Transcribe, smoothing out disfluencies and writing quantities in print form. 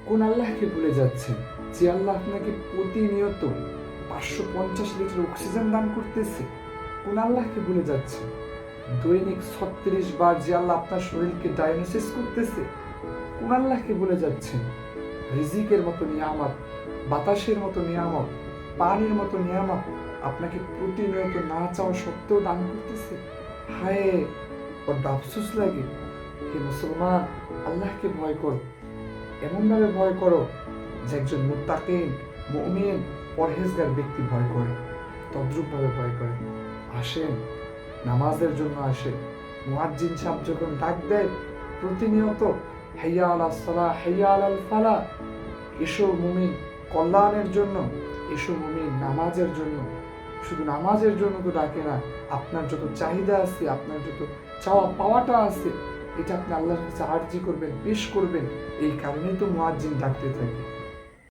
কোন আল্লাহকে ভুলে যাচ্ছেন যে আল্লাহ আপনাকে প্রতিনিয়ত 550 লিটার অক্সিজেন দান করতেছে? কোন আল্লাহকে ভুলে যাচ্ছেন দৈনিক 36 বার যে আল্লাহ আপনার শরীরকে ডায়াগনোসিস করতেছে? কোন আল্লাহকে ভুলে যাচ্ছেন রিজিকের মতো নিয়ামত, বাতাসের মতো নিয়ামত, পানির মতো নিয়ামত আপনাকে প্রতিনিয়ত না চাওয়া সত্ত্বেও দান করতেছে? হায়, বড্ড আফসোস লাগে। হে মুসলমান, আল্লাহকে ভয় করো, এমনভাবে ভয় করো যে একজন মুত্তাকিন, মুমিন, পরহেজগার ব্যক্তি ভয় করে, তদ্রূপভাবে ভয় করে। আসেন, নামাজের জন্য আসেন। মুয়াজ্জিন সাহেব যখন ডাক দেয় প্রতিনিয়ত, হাইয়া আলাস সালাহ, হাইয়া আলাল ফালাহ, এসো মুমিন কল্যাণের জন্য, এসো মুমিন নামাজের জন্য। শুধু নামাজের জন্য তো ডাকে না, আপনার যত চাহিদা আছে, আপনার যত চাওয়া পাওয়াটা আছে, এটা আপনি আল্লাহর কাছে আরজি করবেন, পেশ করবেন। এই কারণেই তো মুয়াজ্জিন ডাকতে থাকে।